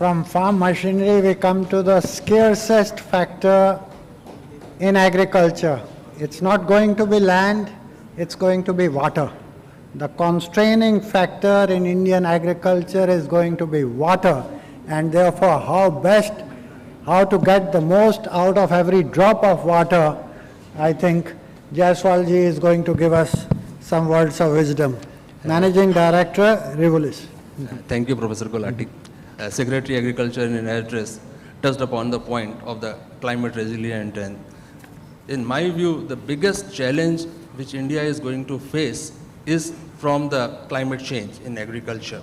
From farm machinery, we come to the scarcest factor in agriculture. It's not going to be land, it's going to be water. The constraining factor in Indian agriculture is going to be water, and therefore how to get the most out of every drop of water. I think Jaiswal ji is going to give us some words of wisdom. Managing Director, Rivulis. Thank you, Professor Gulati. Secretary Agriculture in an address touched upon the point of the climate resilient, and in my view, the biggest challenge which India is going to face is from the climate change in agriculture.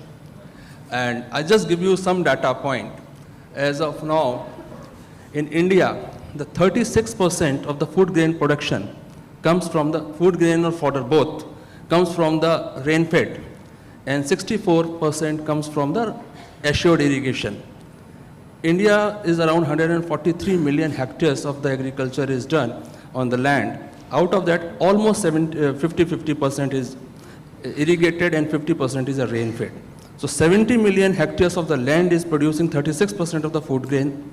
And I just give you some data point. As of now, in India, the 36% of the food grain production comes from the food grain or fodder both, comes from the rain-fed, and 64% comes from the assured irrigation. India is around 143 million hectares of the agriculture is done on the land. Out of that, almost 50% is irrigated and 50% is a rain-fed. So 70 million hectares of the land is producing 36% of the food grain,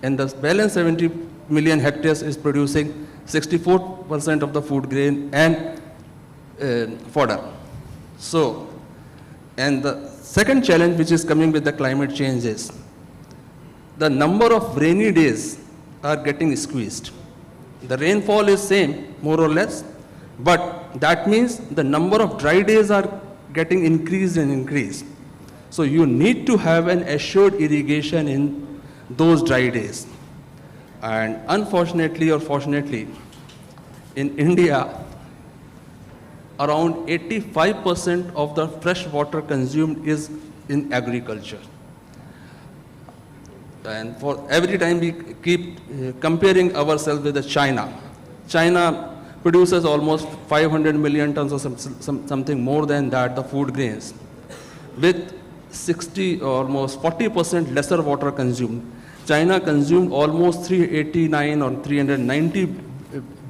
and the balance 70 million hectares is producing 64% of the food grain and fodder. So, and the second challenge which is coming with the climate change is the number of rainy days are getting squeezed. The rainfall is same, more or less, but that means the number of dry days are getting increased and increased. So you need to have an assured irrigation in those dry days. And unfortunately or fortunately, in India, around 85% of the fresh water consumed is in agriculture. And for every time we keep comparing ourselves with China. China produces almost 500 million tons or something more than that, the food grains, with 60, almost 40% lesser water consumed. China consumed almost 389 or 390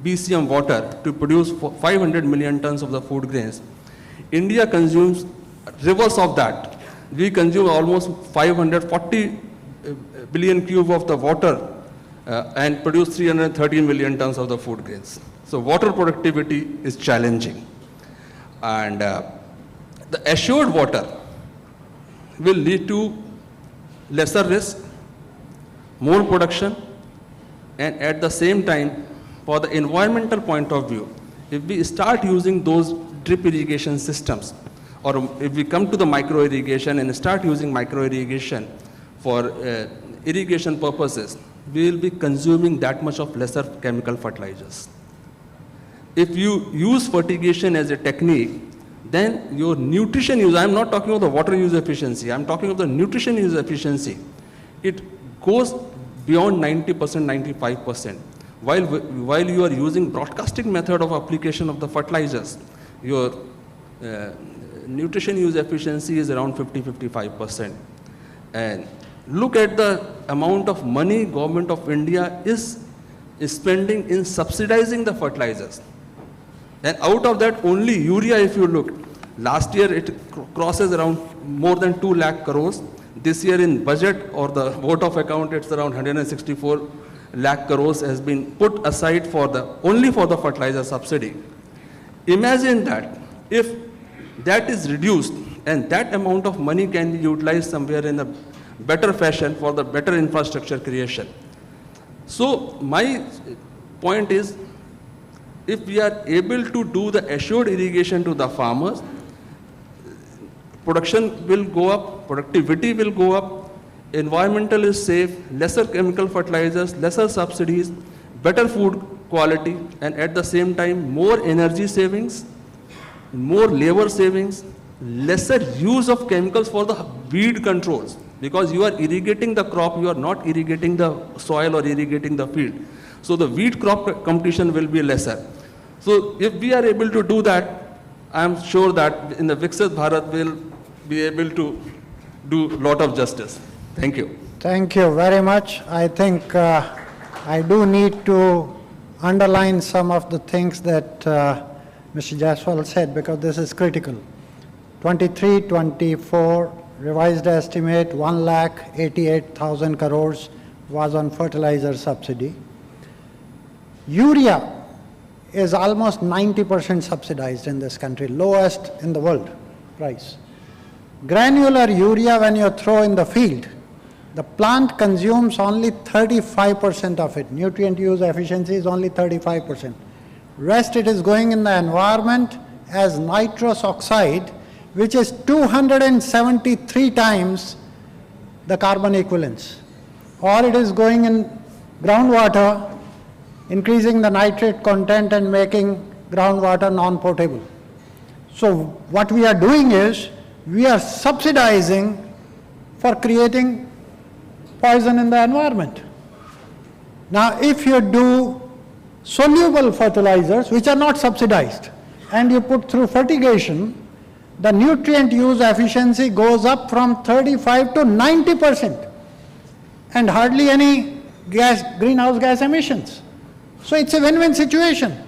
BCM water to produce 500 million tons of the food grains. India consumes reverse of that. We consume almost 540 billion cube of the water and produce 313 million tons of the food grains. So water productivity is challenging. And the assured water will lead to lesser risk, more production, and at the same time, for the environmental point of view, if we start using those drip irrigation systems, or if we come to the micro irrigation and start using micro irrigation for irrigation purposes, we will be consuming that much of lesser chemical fertilizers. If you use fertigation as a technique, then your nutrition use, I'm not talking about the water use efficiency, I'm talking about the nutrition use efficiency. It goes beyond 90%, 95%. While you are using broadcasting method of application of the fertilizers, your nutrition use efficiency is around 50-55%. And look at the amount of money government of India is spending in subsidizing the fertilizers. And out of that, only urea, if you look, last year it crosses around more than 2 lakh crores. This year in budget or the vote of account, it's around 164 lakh crores has been put aside for only for the fertilizer subsidy. Imagine that if that is reduced and that amount of money can be utilized somewhere in a better fashion for the better infrastructure creation. So my point is, if we are able to do the assured irrigation to the farmers, production will go up, productivity will go up, environmental is safe, lesser chemical fertilizers, lesser subsidies, better food quality, and at the same time more energy savings, more labor savings, lesser use of chemicals for the weed controls, because you are irrigating the crop, you are not irrigating the soil or irrigating the field. So the weed crop competition will be lesser. So if we are able to do that, I am sure that in the Viksit Bharat we'll be able to do a lot of justice. Thank you. Thank you very much. I think I do need to underline some of the things that Mr. Jaiswal said, because this is critical. 23-24 revised estimate 1,88,000 crores was on fertilizer subsidy. Urea is almost 90% subsidized in this country, lowest in the world price. Granular urea, when you throw in the field, the plant consumes only 35% of it. Nutrient use efficiency is only 35%. Rest it is going in the environment as nitrous oxide, which is 273 times the carbon equivalence. Or it is going in groundwater, increasing the nitrate content and making groundwater non-potable. So what we are doing is, we are subsidizing for creating poison in the environment. Now if you do soluble fertilizers, which are not subsidized, and you put through fertigation, the nutrient use efficiency goes up from 35 to 90%, and hardly any greenhouse gas emissions. So it's a win-win situation.